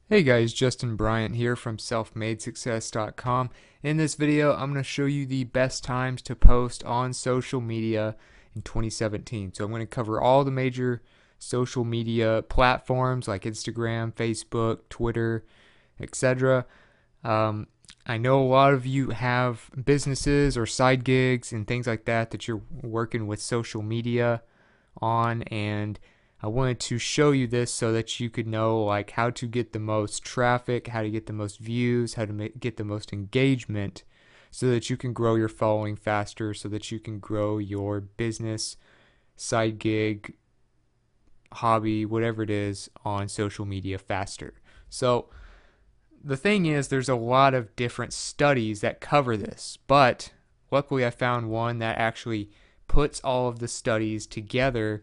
Hey guys, Justin Bryant here from selfmadesuccess.com. In this video, I'm going to show you the best times to post on social media in 2017. So I'm going to cover all the major social media platforms like Instagram, Facebook, Twitter, etc. Um, I know a lot of you have businesses or side gigs and things like that that you're working with social media on, and I wanted to show you this so that you could know like how to get the most traffic, how to get the most views, how to get the most engagement so that you can grow your following faster, so that you can grow your business, side gig, hobby, whatever it is on social media faster. So the thing is, there's a lot of different studies that cover this, but luckily I found one that actually puts all of the studies together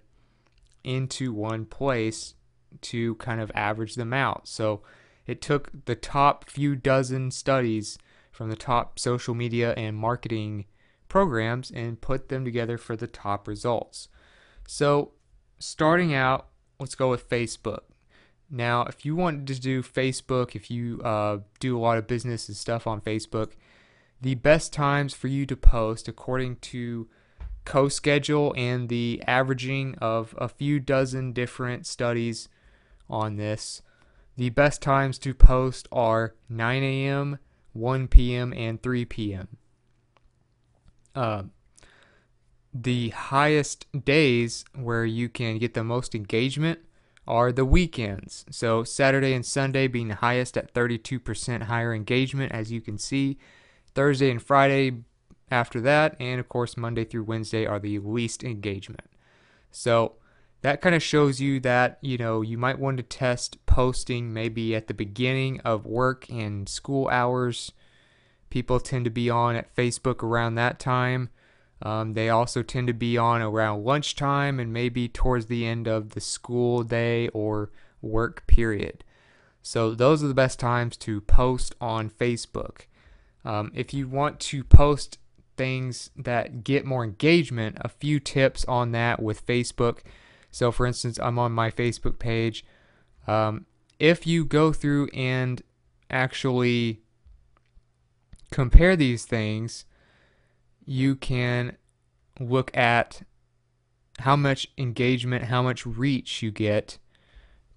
into one place to kind of average them out. So it took the top few dozen studies from the top social media and marketing programs and put them together for the top results. So starting out, let's go with Facebook. Now, if you want to do Facebook, if you do a lot of business and stuff on Facebook, the best times for you to post, according to co-schedule and the averaging of a few dozen different studies on this, the best times to post are 9 a.m., 1 p.m., and 3 p.m. Uh, the highest days where you can get the most engagement are the weekends. So Saturday and Sunday being the highest at 32% higher engagement, as you can see. Thursday and Friday after that, and of course Monday through Wednesday are the least engagement. So that kind of shows you that, you might want to test posting maybe at the beginning of work and school hours. People tend to be on at Facebook around that time. They also tend to be on around lunchtime and maybe towards the end of the school day or work period. So those are the best times to post on Facebook. If you want to post things that get more engagement, a few tips on that with Facebook. So for instance, I'm on my Facebook page. If you go through and actually compare these things, you can look at how much engagement, how much reach you get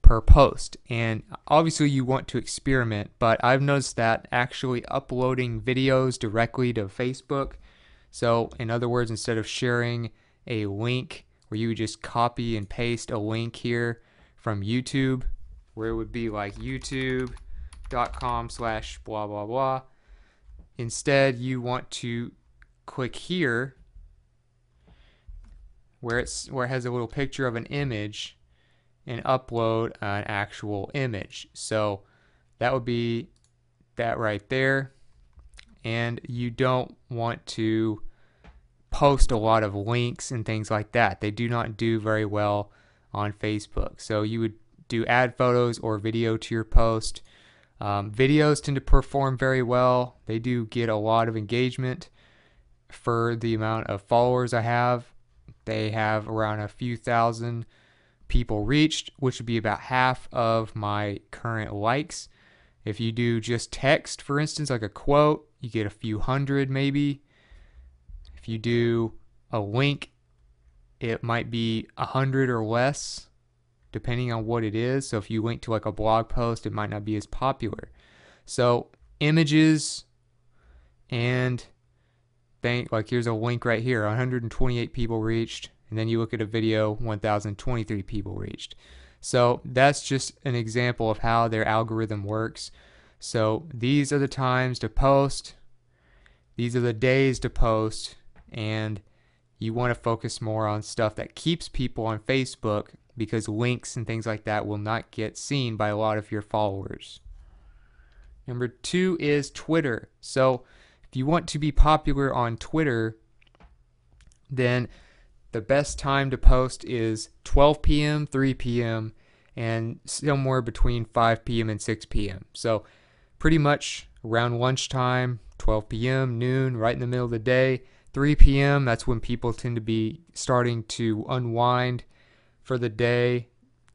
per post. And obviously you want to experiment, but I've noticed that actually uploading videos directly to Facebook, so in other words, instead of sharing a link where you would just copy and paste a link here from YouTube, where it would be like youtube.com/ blah blah blah, instead you want to click here where it has a little picture of an image and upload an actual image. So that would be that right there. And you don't want to post a lot of links and things like that. They do not do very well on Facebook. So you would do add photos or video to your post. Videos tend to perform very well. They do get a lot of engagement for the amount of followers I have. They have around a few thousand people reached, which would be about half of my current likes. If you do just text, for instance, like a quote, you get a few hundred maybe. If you do a link, it might be 100 or less, depending on what it is. So if you link to like a blog post, it might not be as popular. So images and like here's a link right here, 128 people reached, and then you look at a video, 1,023 people reached. So that's just an example of how their algorithm works. So these are the times to post, these are the days to post, and you want to focus more on stuff that keeps people on Facebook, because links and things like that will not get seen by a lot of your followers. Number 2 is Twitter. So if you want to be popular on Twitter, then the best time to post is 12 p.m., 3 p.m., and somewhere between 5 p.m. and 6 p.m. So pretty much around lunchtime, 12 p.m., noon, right in the middle of the day. 3 p.m., that's when people tend to be starting to unwind for the day.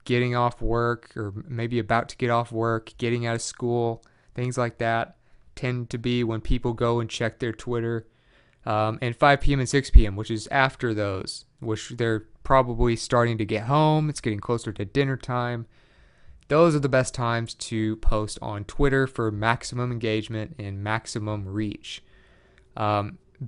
getting off work, or maybe about to get off work, getting out of school, things like that tend to be when people go and check their Twitter. And 5 p.m. and 6 p.m., which is after those, which they're probably starting to get home. It's getting closer to dinner time. Those are the best times to post on Twitter for maximum engagement and maximum reach.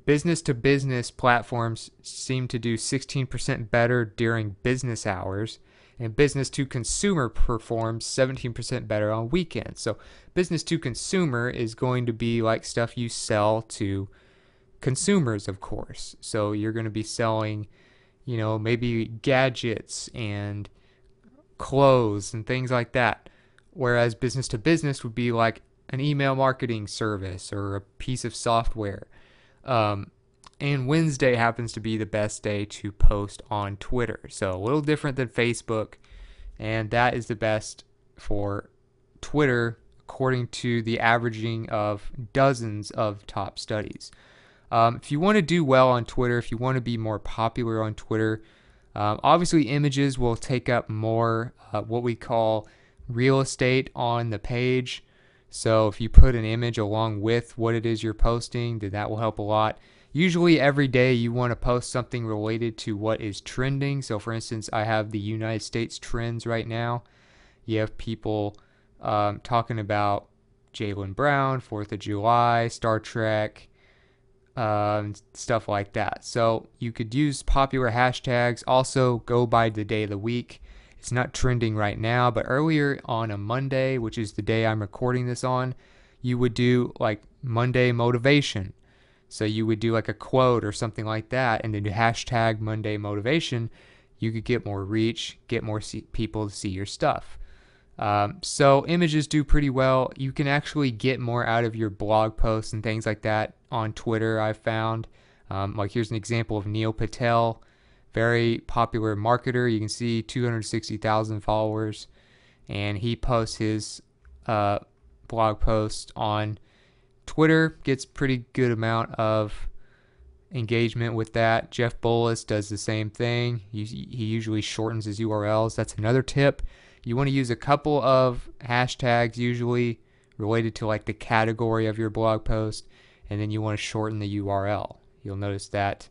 Business to business platforms seem to do 16% better during business hours, and business to consumer performs 17% better on weekends. So business to consumer is going to be like stuff you sell to consumers, of course. So you're going to be selling, maybe gadgets and clothes and things like that. Whereas business to business would be like an email marketing service or a piece of software. And Wednesday happens to be the best day to post on Twitter. So a little different than Facebook. And that is the best for Twitter according to the averaging of dozens of top studies. If you want to do well on Twitter, if you want to be more popular on Twitter, obviously images will take up more what we call real estate on the page. So if you put an image along with what it is you're posting, then that will help a lot. Usually every day you want to post something related to what is trending. So for instance, I have the United States trends right now. You have people talking about Jaylen Brown, 4th of July, Star Trek, stuff like that. So you could use popular hashtags. Also go by the day of the week. It's not trending right now, but earlier on a Monday, which is the day I'm recording this on, you would do like Monday motivation. So you would do like a quote or something like that, and then hashtag Monday motivation. You could get more reach, get more people to see your stuff. So images do pretty well. You can actually get more out of your blog posts and things like that on Twitter, I've found. Like here's an example of Neil Patel, very popular marketer. You can see 260,000 followers, and he posts his blog post on Twitter, gets pretty good amount of engagement with that. Jeff Bolus does the same thing. He usually shortens his URLs. That's another tip. You want to use a couple of hashtags usually related to like the category of your blog post, and then you want to shorten the URL. You'll notice that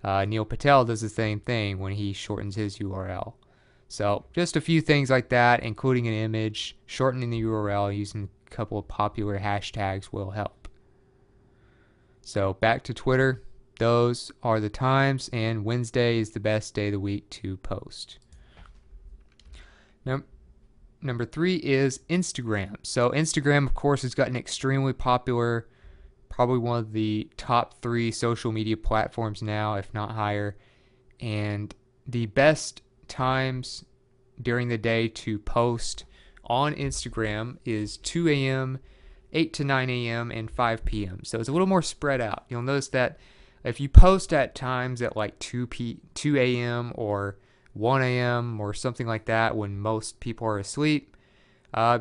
Neil Patel does the same thing when he shortens his URL. So just a few things like that, including an image, shortening the URL using a couple of popular hashtags will help. So back to Twitter. Those are the times, and Wednesday is the best day of the week to post. Now, number 3 is Instagram. So Instagram, of course, has gotten extremely popular. Probably one of the top 3 social media platforms now, if not higher. And the best times during the day to post on Instagram is 2 a.m., 8 to 9 a.m., and 5 p.m. So it's a little more spread out. You'll notice that if you post at times at like 2 a.m. or 1 a.m. or something like that when most people are asleep,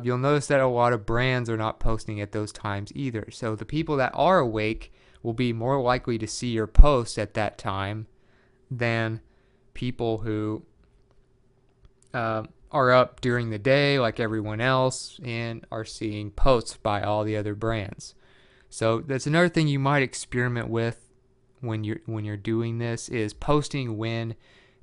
you'll notice that a lot of brands are not posting at those times either. So the people that are awake will be more likely to see your post at that time than people who are up during the day like everyone else and are seeing posts by all the other brands. So that's another thing you might experiment with when you're doing this, is posting when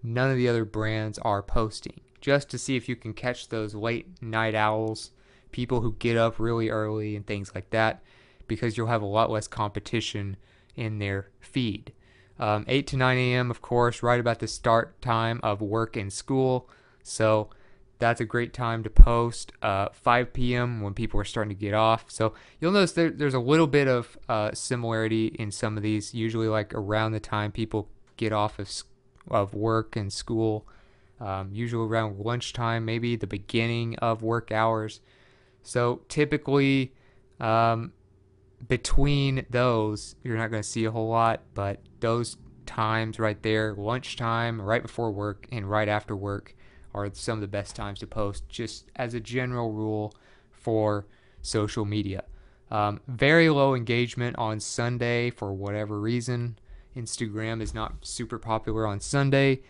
none of the other brands are posting, just to see if you can catch those late night owls, people who get up really early and things like that, because you'll have a lot less competition in their feed. 8 to 9 a.m., of course, right about the start time of work and school. So that's a great time to post. 5 p.m. when people are starting to get off. So you'll notice there's a little bit of similarity in some of these, usually like around the time people get off of work and school. Usually around lunchtime, maybe the beginning of work hours. So typically between those, you're not going to see a whole lot, but those times right there, lunchtime, right before work, and right after work, are some of the best times to post, just as a general rule for social media. Very low engagement on Sunday for whatever reason. Instagram is not super popular on Sunday.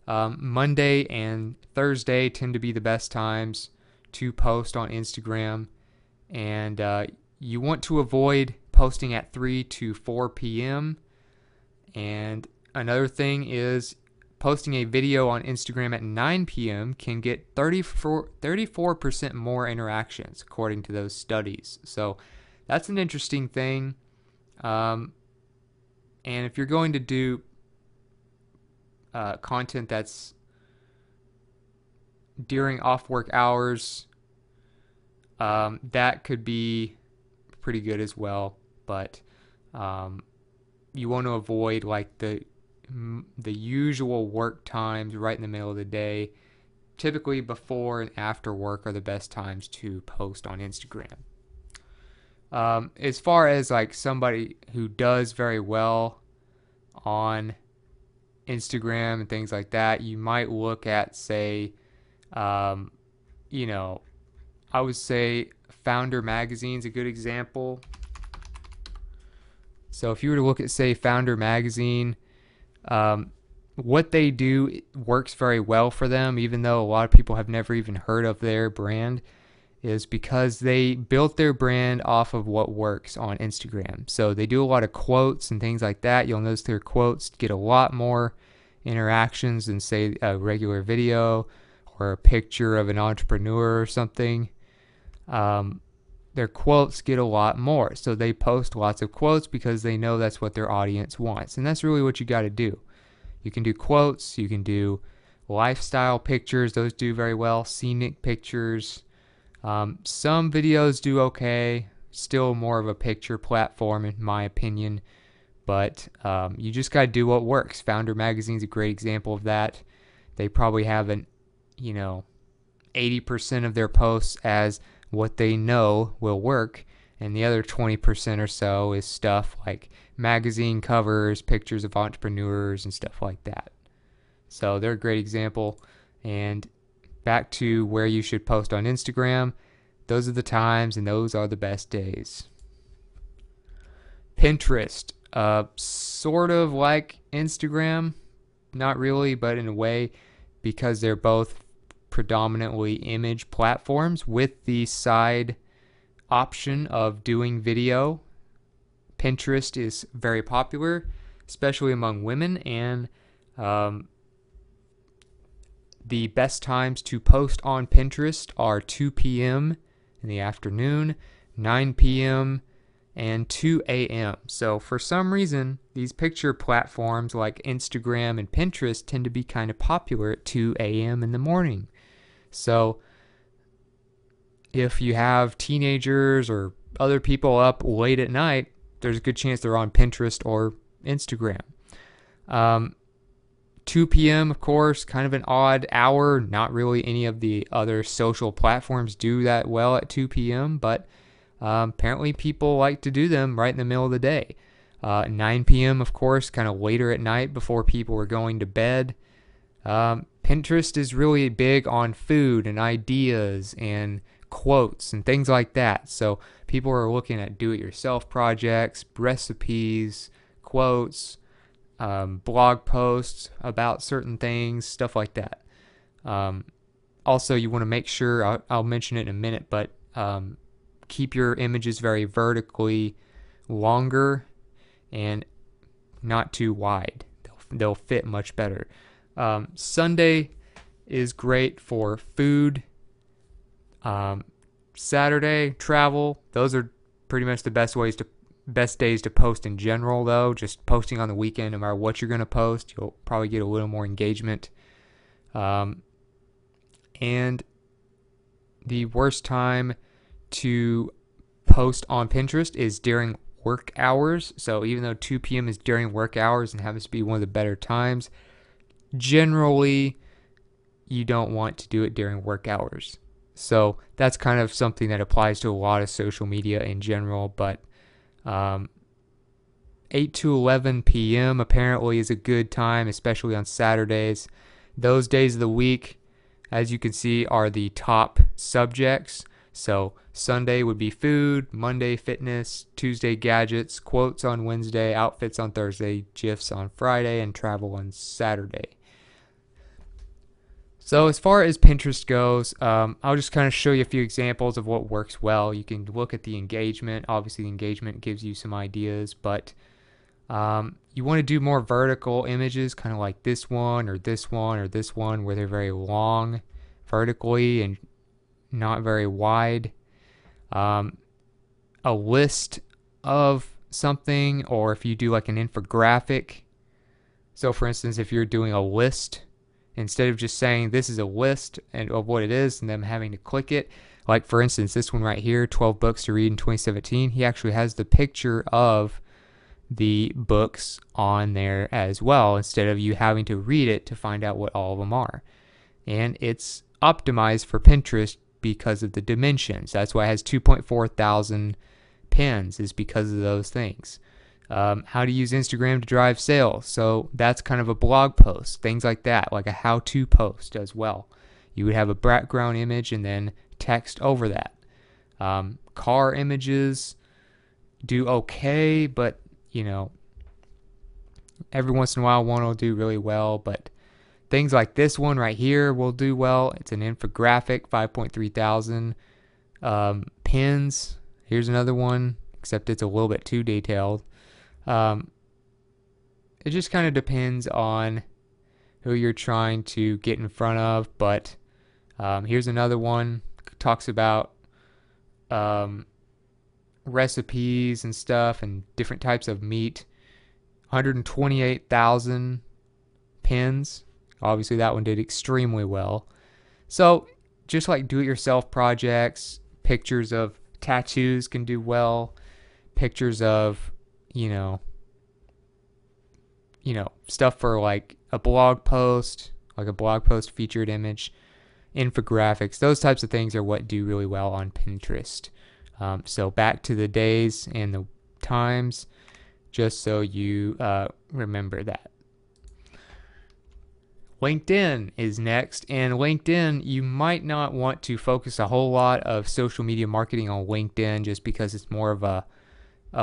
Monday and Thursday tend to be the best times to post on Instagram, and you want to avoid posting at 3 to 4 p.m. And another thing is posting a video on Instagram at 9 p.m. can get 34% more interactions, according to those studies. So that's an interesting thing. And if you're going to do content that's during off work hours, that could be pretty good as well. But you want to avoid like the usual work times right in the middle of the day. Typically before and after work are the best times to post on Instagram. As far as like somebody who does very well on Instagram and things like that, you might look at, say, I would say Founder Magazine's a good example. So if you were to look at, say, Founder Magazine, what they do works very well for them, even though a lot of people have never even heard of their brand, is because they built their brand off of what works on Instagram. So they do a lot of quotes and things like that. You'll notice their quotes get a lot more interactions than, say, a regular video or a picture of an entrepreneur or something. Their quotes get a lot more. So they post lots of quotes because they know that's what their audience wants. And that's really what you got to do. You can do quotes, you can do lifestyle pictures, those do very well, scenic pictures. Some videos do okay, still more of a picture platform in my opinion, but you just got to do what works. Founder Magazine's a great example of that. They probably have 80% of their posts as what they know will work, and the other 20% or so is stuff like magazine covers, pictures of entrepreneurs, and stuff like that. So they're a great example. And back to where you should post on Instagram, those are the times and those are the best days. Pinterest, sort of like Instagram, not really, but in a way, because they're both predominantly image platforms with the side option of doing video. Pinterest is very popular, especially among women, and the best times to post on Pinterest are 2 p.m. in the afternoon, 9 p.m., and 2 a.m. So for some reason, these picture platforms like Instagram and Pinterest tend to be kind of popular at 2 a.m. in the morning. So if you have teenagers or other people up late at night, there's a good chance they're on Pinterest or Instagram. 2 p.m., of course, kind of an odd hour. Not really any of the other social platforms do that well at 2 p.m., but apparently people like to do them right in the middle of the day. 9 p.m., of course, kind of later at night before people are going to bed. Pinterest is really big on food and ideas and quotes and things like that. So people are looking at do-it-yourself projects, recipes, quotes, blog posts about certain things, stuff like that. Also, you want to make sure, I'll mention it in a minute, but keep your images very vertically longer and not too wide. They'll fit much better. Sunday is great for food. Saturday, travel. Those are pretty much the best days to post in general, though. Just posting on the weekend, no matter what you're going to post, you'll probably get a little more engagement. And the worst time to post on Pinterest is during work hours. So even though 2 p.m. is during work hours and happens to be one of the better times, generally you don't want to do it during work hours. So that's kind of something that applies to a lot of social media in general, but 8 to 11 p.m. apparently is a good time, especially on Saturdays. Those days of the week, as you can see, are the top subjects. So Sunday would be food, Monday fitness, Tuesday gadgets, quotes on Wednesday, outfits on Thursday, GIFs on Friday, and travel on Saturday. So as far as Pinterest goes, I'll just kind of show you a few examples of what works well. You can look at the engagement. Obviously, the engagement gives you some ideas, but you want to do more vertical images, kind of like this one or this one or this one, where they're very long vertically and not very wide. Um, a list of something, or if you do like an infographic. So for instance, if you're doing a list, instead of just saying this is a list and of what it is and them having to click it, like for instance this one right here, 12 books to read in 2017, he actually has the picture of the books on there as well, instead of you having to read it to find out what all of them are. And it's optimized for Pinterest because of the dimensions. That's why it has 2.4 thousand pins, is because of those things. How to use Instagram to drive sales. So that's kind of a blog post, things like that, like a how-to post as well. You would have a background image and then text over that. Car images do okay, but you know, every once in a while one will do really well, but things like this one right here will do well. It's an infographic, 5.3 thousand pins. Here's another one, except it's a little bit too detailed. It just kind of depends on who you're trying to get in front of, but here's another one, talks about recipes and stuff and different types of meat. 128,000 pins. Obviously that one did extremely well. So just like do-it-yourself projects, pictures of tattoos can do well, pictures of you know stuff for like a blog post, featured image, infographics, those types of things are what do really well on Pinterest. So back to the days and the times, just so you remember that. LinkedIn is next, and LinkedIn, you might not want to focus a whole lot of social media marketing on LinkedIn just because it's more of a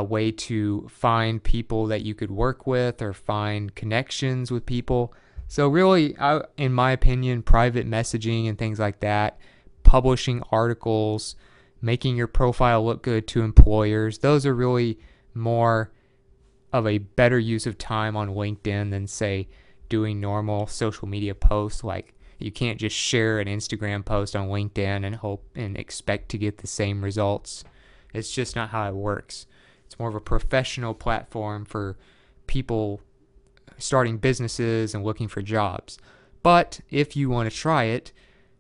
way to find people that you could work with or find connections with people. So really, in my opinion, private messaging and things like that, publishing articles, making your profile look good to employers, those are really more of a better use of time on LinkedIn than, say, doing normal social media posts. Like, you can't just share an Instagram post on LinkedIn and hope and expect to get the same results. It's just not how it works. It's more of a professional platform for people starting businesses and looking for jobs. But if you want to try it,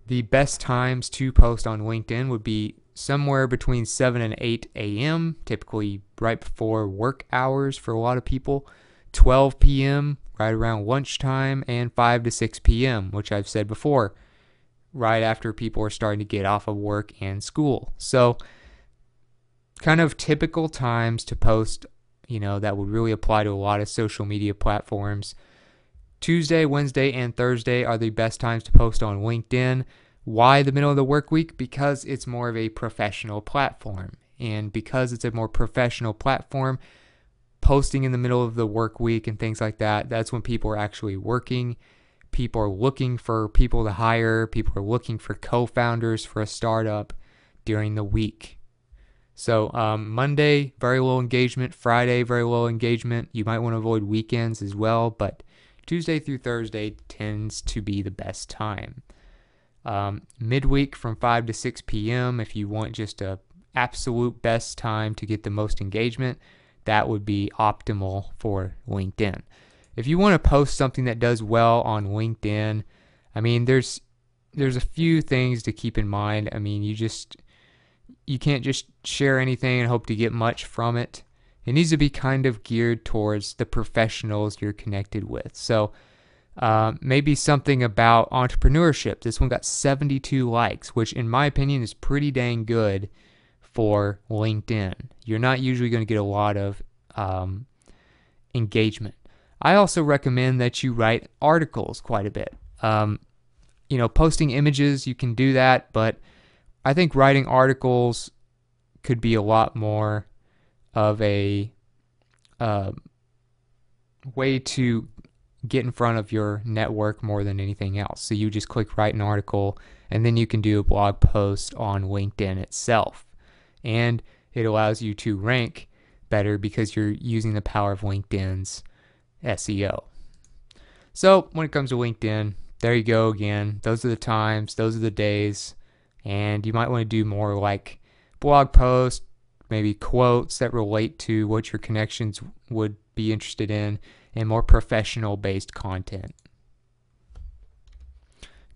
the best times to post on LinkedIn would be somewhere between 7 and 8 a.m., typically right before work hours for a lot of people, 12 p.m., right around lunchtime, and 5 to 6 p.m., which I've said before, right after people are starting to get off of work and school. So kind of typical times to post, that would really apply to a lot of social media platforms. Tuesday, Wednesday, and Thursday are the best times to post on LinkedIn. Why the middle of the work week? Because it's more of a professional platform. And because it's a more professional platform, posting in the middle of the work week and things like that, that's when people are actually working. People are looking for people to hire. People are looking for co-founders for a startup during the week. So Monday, very low engagement. Friday, very low engagement. You might want to avoid weekends as well, but Tuesday through Thursday tends to be the best time. Midweek from 5 to 6 p.m. if you want just a absolute best time to get the most engagement, that would be optimal for LinkedIn. If you want to post something that does well on LinkedIn, there's a few things to keep in mind. You can't just share anything and hope to get much from it. It needs to be kind of geared towards the professionals you're connected with. So maybe something about entrepreneurship. This one got 72 likes, which in my opinion is pretty dang good for LinkedIn. You're not usually going to get a lot of engagement. I also recommend that you write articles quite a bit. Posting images, you can do that, but I think writing articles could be a lot more of a way to get in front of your network more than anything else. So you just click write an article, and then you can do a blog post on LinkedIn itself. And it allows you to rank better because you're using the power of LinkedIn's SEO. So when it comes to LinkedIn, there you go again. Those are the times, those are the days, and you might want to do more like blog posts, maybe quotes that relate to what your connections would be interested in, and more professional based content.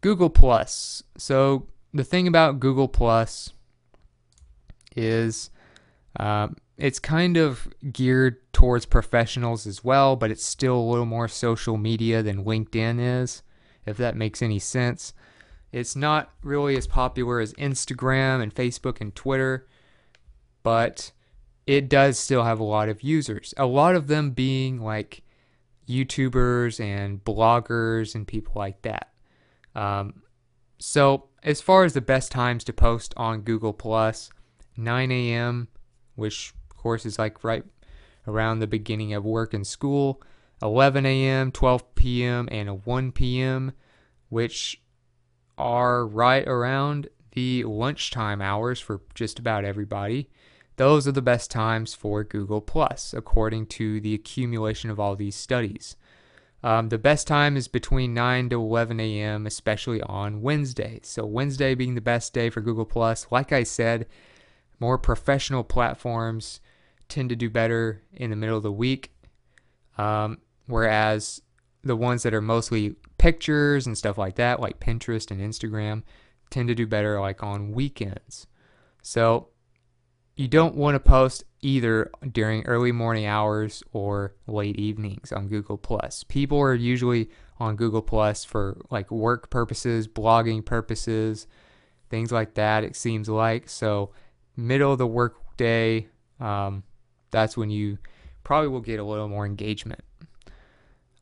Google Plus. So the thing about Google Plus is it's kind of geared towards professionals as well, but it's still a little more social media than LinkedIn is, if that makes any sense. It's not really as popular as Instagram and Facebook and Twitter, but it does still have a lot of users. A lot of them being like YouTubers and bloggers and people like that. So as far as the best times to post on Google Plus, 9 a.m., which of course is like right around the beginning of work and school, 11 a.m., 12 p.m., and 1 p.m., which are right around the lunchtime hours for just about everybody. Those are the best times for Google Plus, according to the accumulation of all these studies. The best time is between 9 to 11 a.m., especially on Wednesday. So Wednesday being the best day for Google Plus. Like I said, more professional platforms tend to do better in the middle of the week, whereas the ones that are mostly pictures and stuff like that, like Pinterest and Instagram, tend to do better like on weekends. So you don't want to post either during early morning hours or late evenings on Google Plus. People are usually on Google Plus for like work purposes, blogging purposes, things like that, it seems like. So middle of the work day, that's when you probably will get a little more engagement.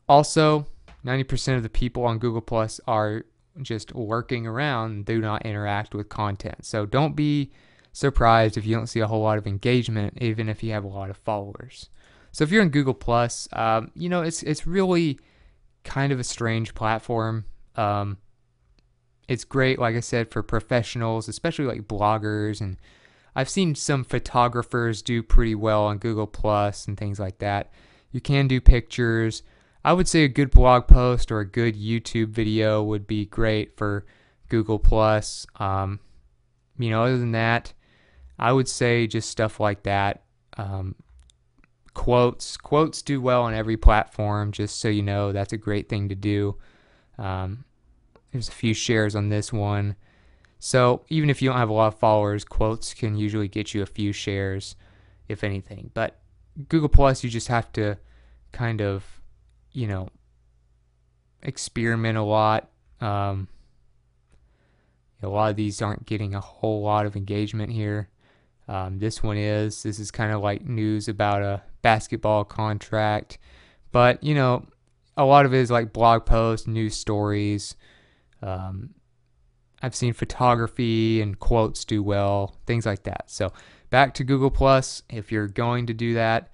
Also, 90% of the people on Google Plus are just lurking around and do not interact with content. So don't be surprised if you don't see a whole lot of engagement, even if you have a lot of followers. So if you're in Google Plus, it's really kind of a strange platform. It's great, like I said, for professionals, especially like bloggers, and I've seen some photographers do pretty well on Google Plus and things like that. You can do pictures. I would say a good blog post or a good YouTube video would be great for Google Plus. Other than that, I would say just stuff like that. Quotes do well on every platform, just so you know. That's a great thing to do. There's a few shares on this one. So even if you don't have a lot of followers, quotes can usually get you a few shares, if anything. But Google Plus, you just have to kind of, experiment a lot. A lot of these aren't getting a whole lot of engagement here. This is kind of like news about a basketball contract. But, a lot of it is like blog posts, news stories. I've seen photography and quotes do well, things like that. So back to Google Plus, if you're going to do that,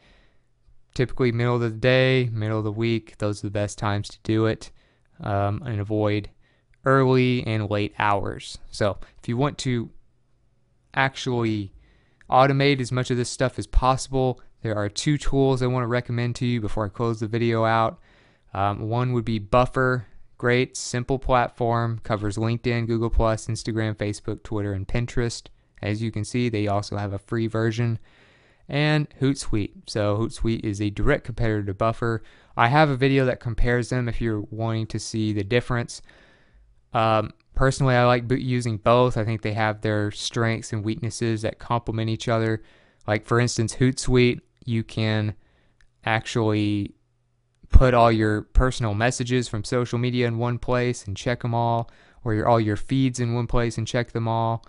typically middle of the day, middle of the week, those are the best times to do it, and avoid early and late hours. So if you want to actually automate as much of this stuff as possible, there are 2 tools I want to recommend to you before I close the video out. One would be Buffer. Great, simple platform, covers LinkedIn, Google+, Instagram, Facebook, Twitter, and Pinterest. As you can see, they also have a free version. And Hootsuite. So Hootsuite is a direct competitor to Buffer. I have a video that compares them if you're wanting to see the difference. Personally, I like using both. I think they have their strengths and weaknesses that complement each other. Like, for instance, Hootsuite, you can actually put all your personal messages from social media in one place and check them all, or all your feeds in one place and check them all.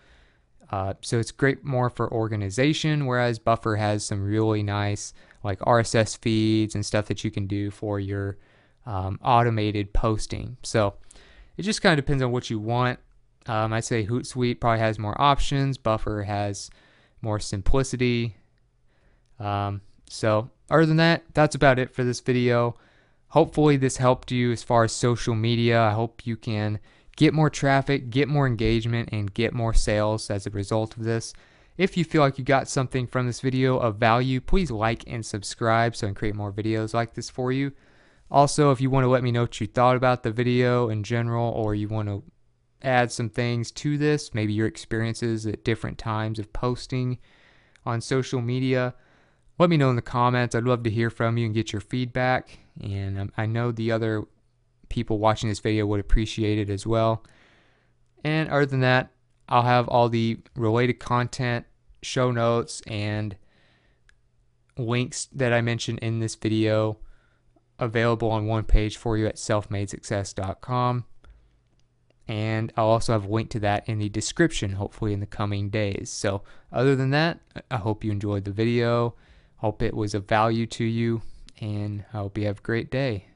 So it's great more for organization, whereas Buffer has some really nice like RSS feeds and stuff that you can do for your automated posting. So it just kind of depends on what you want. I'd say Hootsuite probably has more options. Buffer has more simplicity. So other than that, that's about it for this video. hopefully this helped you as far as social media. I hope you can get more traffic, get more engagement, and get more sales as a result of this. If you feel like you got something from this video of value, please like and subscribe so I can create more videos like this for you. Also, if you want to let me know what you thought about the video in general, or you want to add some things to this, maybe your experiences at different times of posting on social media, let me know in the comments. I'd love to hear from you and get your feedback. And I know the other people watching this video would appreciate it as well. And other than that, I'll have all the related content, show notes, and links that I mentioned in this video available on one page for you at selfmadesuccess.com. And I'll also have a link to that in the description, hopefully in the coming days. So other than that, I hope you enjoyed the video. Hope it was of value to you, and I hope you have a great day.